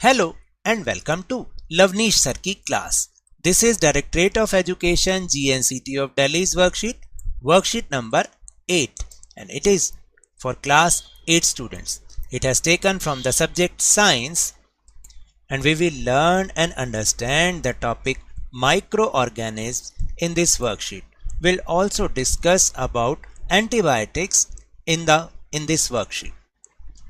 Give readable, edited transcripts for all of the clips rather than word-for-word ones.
Hello and welcome to Lavneesh Sir की class. This is Directorate of Education GNCT of Delhi's worksheet number 8, and it is for class 8 students. It has taken from the subject science, and we will learn and understand the topic microorganisms in this worksheet. We'll also discuss about antibiotics in this worksheet.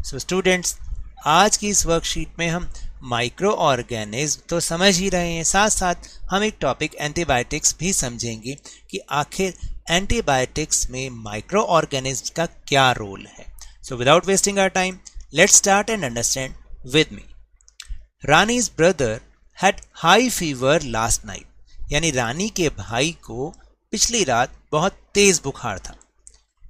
So students, आज की इस worksheet में हम micro organism तो समझ ही रहे हैं, साथ साथ हम एक टॉपिक एंटीबायोटिक्स भी समझेंगे कि आखिर एंटीबायोटिक्स में माइक्रो ऑर्गेनिज्म का क्या रोल है. So without wasting our time, let's start and understand with me. Rani's brother had high fever last night, यानी रानी के भाई को पिछली रात बहुत तेज बुखार था.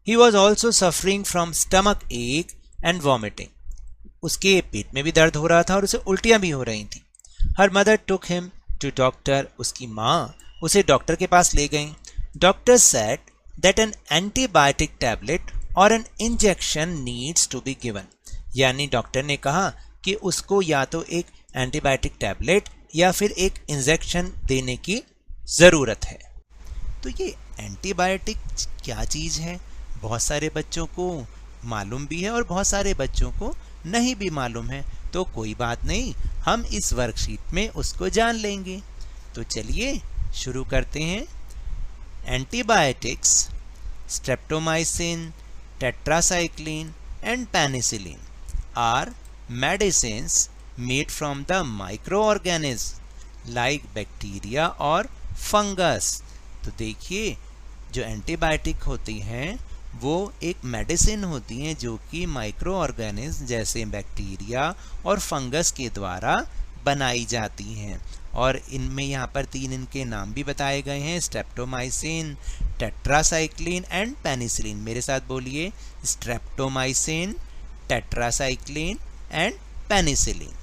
He was also suffering from stomach एक एंड वॉमिटिंग. उसके पेट में भी दर्द हो रहा था और उसे उल्टियां भी हो रही थी. हर mother took him to doctor. उसकी माँ उसे डॉक्टर के पास ले गई. Doctor said that an antibiotic tablet और an injection needs to be given, यानी डॉक्टर ने कहा कि उसको या तो एक एंटीबायोटिक टैबलेट या फिर एक इंजेक्शन देने की ज़रूरत है. तो ये एंटीबायोटिक क्या चीज़ है, बहुत सारे बच्चों को मालूम भी है और बहुत सारे बच्चों को नहीं भी मालूम है. तो कोई बात नहीं, हम इस वर्कशीट में उसको जान लेंगे. तो चलिए शुरू करते हैं. Antibiotics streptomycin, tetracycline and penicillin are medicines made from the micro organism like bacteria और फंगस. तो देखिए, जो एंटीबायोटिक होती हैं वो एक मेडिसिन होती हैं जो कि माइक्रो ऑर्गेनिज्म जैसे बैक्टीरिया और फंगस के द्वारा बनाई जाती हैं. और इनमें यहाँ पर 3 इनके नाम भी बताए गए हैं: स्ट्रेप्टोमाइसिन, टेट्रासाइक्लिन एंड पेनिसिलिन. मेरे साथ बोलिए: streptomycin, tetracycline and penicillin.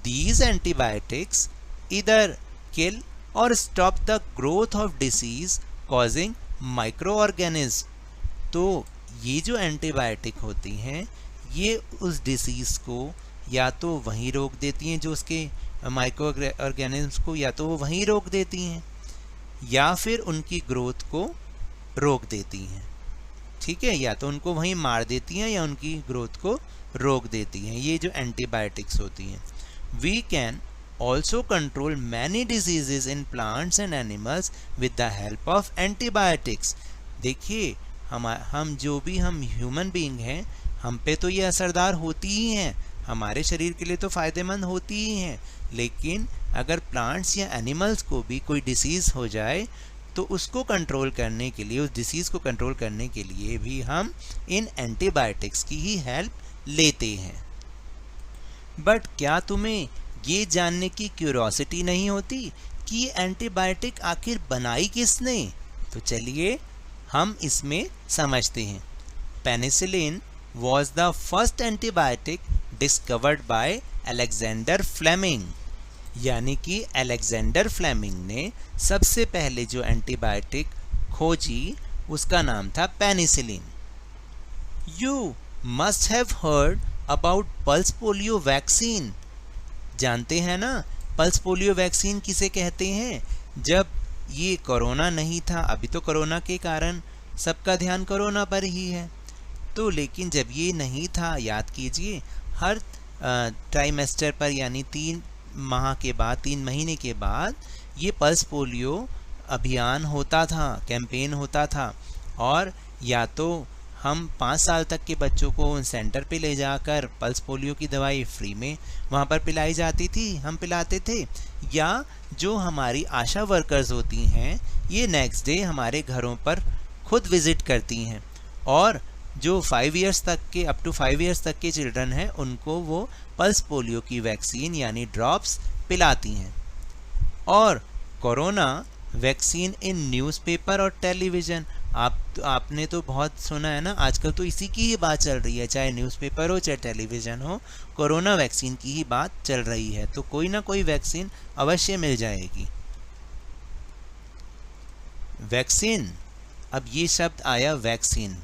These antibiotics either kill or stop the growth of disease causing microorganisms. तो ये जो एंटीबायोटिक होती हैं ये उस डिसीज़ को या तो वहीं रोक देती हैं, जो उसके माइक्रो ऑर्गेनिज्म्स को या तो वो वहीं रोक देती हैं या फिर उनकी ग्रोथ को रोक देती हैं. ठीक है, या तो उनको वहीं मार देती हैं या उनकी ग्रोथ को रोक देती हैं. ये जो एंटीबायोटिक्स होती हैं. We can also control many diseases in plants and animals with the help of antibiotics. देखिए, हम जो भी हम ह्यूमन बीइंग हैं, हम पे तो ये असरदार होती ही हैं, हमारे शरीर के लिए तो फ़ायदेमंद होती ही हैं. लेकिन अगर प्लांट्स या एनिमल्स को भी कोई डिसीज़ हो जाए तो उसको कंट्रोल करने के लिए, उस डिसीज़ को कंट्रोल करने के लिए भी हम इन एंटीबायोटिक्स की ही हेल्प लेते हैं. बट क्या तुम्हें ये जानने की क्यूरोसिटी नहीं होती कि एंटीबायोटिक आखिर बनाई किसने? तो चलिए हम इसमें समझते हैं. Penicillin was the first antibiotic discovered by Alexander Fleming, यानी कि अलेक्जेंडर फ्लेमिंग ने सबसे पहले जो एंटीबायोटिक खोजी उसका नाम था penicillin. You must have heard about pulse polio vaccine. जानते हैं ना पल्स पोलियो वैक्सीन किसे कहते हैं? जब ये कोरोना नहीं था, अभी तो कोरोना के कारण सबका ध्यान कोरोना पर ही है, तो लेकिन जब ये नहीं था, याद कीजिए, हर ट्राइमेस्टर पर यानी 3 माह के बाद, 3 महीने के बाद ये पल्स पोलियो अभियान होता था, कैंपेन होता था. और या तो हम 5 साल तक के बच्चों को उन सेंटर पे ले जाकर पल्स पोलियो की दवाई फ्री में वहाँ पर पिलाई जाती थी, हम पिलाते थे, या जो हमारी आशा वर्कर्स होती हैं ये नेक्स्ट डे हमारे घरों पर खुद विज़िट करती हैं और जो 5 इयर्स तक के, अप टू 5 इयर्स तक के चिल्ड्रन हैं उनको वो पल्स पोलियो की वैक्सीन यानी ड्रॉप्स पिलाती हैं. और कोरोना वैक्सीन इन न्यूज़पेपर और टेलीविज़न, आपने तो बहुत सुना है ना, आजकल तो इसी की ही बात चल रही है, चाहे न्यूज़पेपर हो चाहे टेलीविज़न हो, कोरोना वैक्सीन की ही बात चल रही है. तो कोई ना कोई वैक्सीन अवश्य मिल जाएगी. वैक्सीन, अब ये शब्द आया vaccine.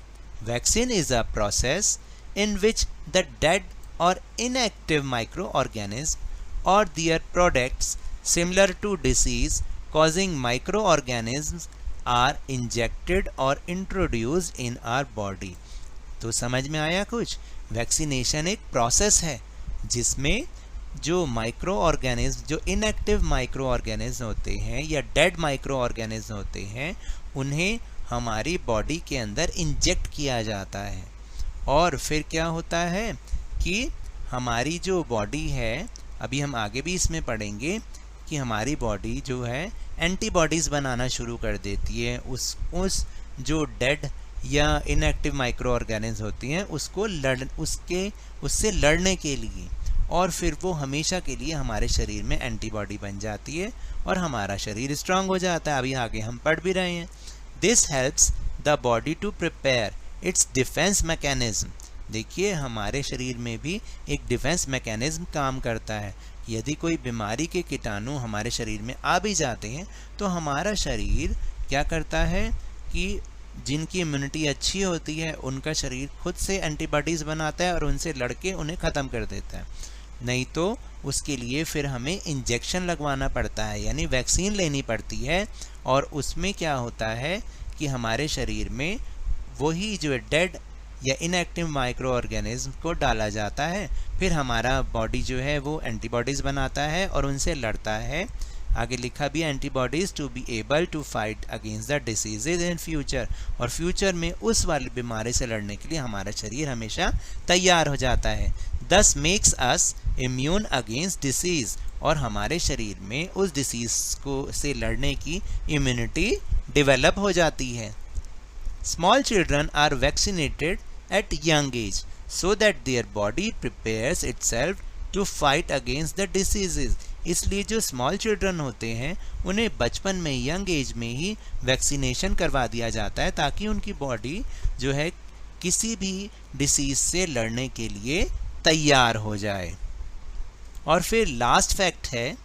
Vaccine is a process in which the dead or inactive microorganism or their products similar to disease causing microorganisms are injected or introduced in our body. तो समझ में आया कुछ? वैक्सीनेशन एक प्रोसेस है जिसमें जो माइक्रो ऑर्गेनिज्म, जो इनएक्टिव माइक्रो ऑर्गेनिज्म होते हैं या डेड माइक्रो ऑर्गेनिज्म होते हैं, उन्हें हमारी बॉडी के अंदर इंजेक्ट किया जाता है। और फिर क्या होता है कि हमारी जो बॉडी है, अभी हम आगे भी इसमें पढ़ेंगे कि हमारी बॉडी जो है एंटीबॉडीज़ बनाना शुरू कर देती है उस जो डेड या इनएक्टिव माइक्रो ऑर्गेनिज्म होती हैं उससे लड़ने के लिए, और फिर वो हमेशा के लिए हमारे शरीर में एंटीबॉडी बन जाती है और हमारा शरीर स्ट्रांग हो जाता है। अभी आगे हम पढ़ भी रहे हैं। This helps the body to prepare its defence mechanism. देखिए हमारे शरीर में भी एक डिफेंस मैकेनिज्म काम करता है। यदि कोई बीमारी के कीटाणु हमारे शरीर में आ भी जाते हैं तो हमारा शरीर क्या करता है कि जिनकी इम्यूनिटी अच्छी होती है उनका शरीर खुद से एंटीबॉडीज़ बनाता है और उनसे लड़के उन्हें ख़त्म कर देता है। नहीं तो उसके लिए फिर हमें इंजेक्शन लगवाना पड़ता है, यानी वैक्सीन लेनी पड़ती है, और उसमें क्या होता है कि हमारे शरीर में वही जो डेड या इनएक्टिव माइक्रो ऑर्गेनिज्म को डाला जाता है। फिर हमारा बॉडी जो है वो एंटीबॉडीज़ बनाता है और उनसे लड़ता है। आगे लिखा भी antibodies to be able to fight against the diseases in future, और फ्यूचर में उस वाली बीमारी से लड़ने के लिए हमारा शरीर हमेशा तैयार हो जाता है। दस makes us immune against disease, और हमारे शरीर में उस डिसीज़ को से लड़ने की इम्यूनिटी डेवलप हो जाती है। Small children are vaccinated at young age so that their body prepares itself to fight against the diseases. इसलिए जो स्मॉल चिल्ड्रन होते हैं उन्हें बचपन में, यंग एज में ही वैक्सीनेशन करवा दिया जाता है ताकि उनकी बॉडी जो है किसी भी डिसीज़ से लड़ने के लिए तैयार हो जाए। और फिर लास्ट फैक्ट है,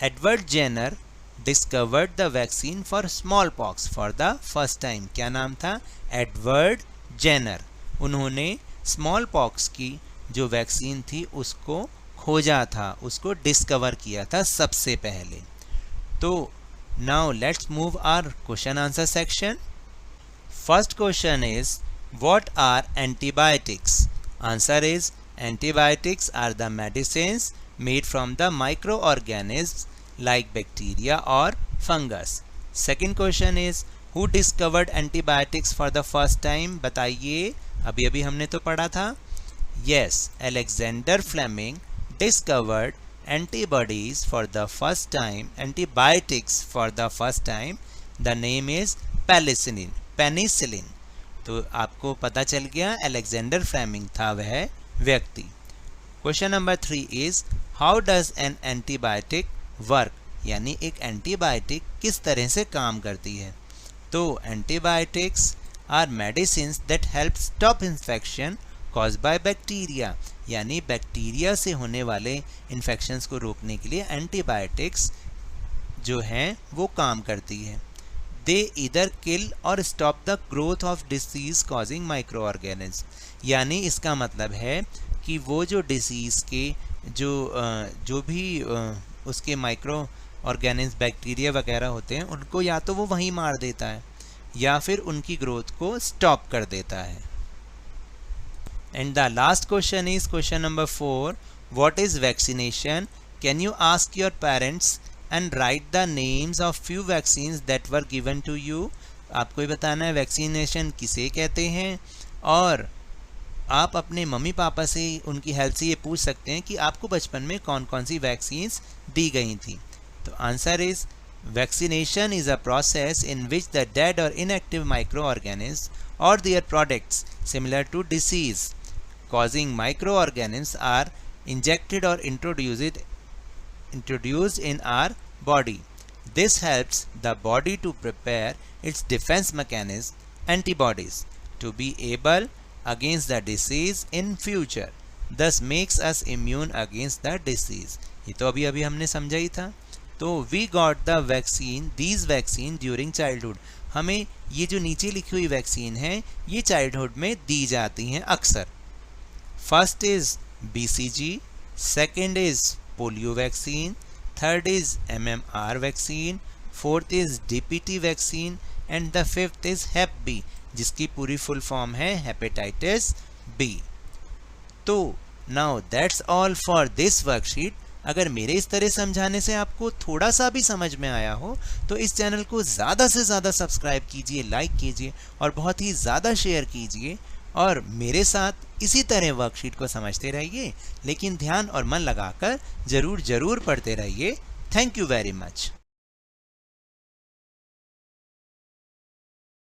Edward Jenner discovered the vaccine for small pox for the first time. क्या नाम था? Edward Jenner. उन्होंने स्मॉल पॉक्स की जो वैक्सीन थी उसको खोजा था, उसको डिस्कवर किया था सबसे पहले। तो now let's move our question answer section. First question is what are antibiotics? Answer is antibiotics are the medicines made from the microorganisms like bacteria or fungus. Second question is who discovered antibiotics for the first time? बताइए, अभी अभी हमने तो पढ़ा था। Yes, Alexander Fleming discovered antibodies for the first time, antibiotics for the first time. The name is penicillin. तो आपको पता चल गया अलेक्जेंडर फ्लेमिंग था वह व्यक्ति। Question number 3 is how does an antibiotic work? यानी एक एंटीबायोटिक किस तरह से काम करती है? तो antibiotics are medicines that help stop infection caused by bacteria, यानी बैक्टीरिया से होने वाले इन्फेक्शंस को रोकने के लिए एंटीबायोटिक्स जो हैं वो काम करती है। दे इधर किल और stop the growth of disease causing micro organism, यानी इसका मतलब है कि वो जो डिसीज़ के जो भी उसके माइक्रो ऑर्गेनिज्म बैक्टीरिया वगैरह होते हैं उनको या तो वो वहीं मार देता है या फिर उनकी ग्रोथ को स्टॉप कर देता है। And the last question is question number 4, what is vaccination? Can you ask your parents and write the names of few vaccines that were given to you? आपको ही बताना है वैक्सीनेशन किसे कहते हैं, और आप अपने मम्मी पापा से उनकी हेल्प से ये पूछ सकते हैं कि आपको बचपन में कौन कौन सी वैक्सीन्स दी गई थी। तो answer is vaccination is a process in which the dead or inactive micro organism or their products similar to disease causing micro organism are injected or introduced in our body. This helps the body to prepare its defense mechanism, antibodies, to be able against the disease in future. Thus makes us immune against the disease. ये तो अभी हमने समझा ही था। तो we got the vaccine, these vaccine during childhood. हमें ये जो नीचे लिखी हुई वैक्सीन है ये चाइल्डहुड में दी जाती हैं अक्सर। First is BCG, second is polio vaccine, third is MMR vaccine, fourth is DPT vaccine and the fifth is Hep B, जिसकी पूरी फुल फॉर्म है हेपेटाइटिस B। तो now that's all for this worksheet. अगर मेरे इस तरह समझाने से आपको थोड़ा सा भी समझ में आया हो तो इस चैनल को ज़्यादा से ज़्यादा सब्सक्राइब कीजिए, लाइक कीजिए और बहुत ही ज़्यादा शेयर कीजिए और मेरे साथ इसी तरह वर्कशीट को समझते रहिए, लेकिन ध्यान और मन लगाकर ज़रूर पढ़ते रहिए। Thank you very much.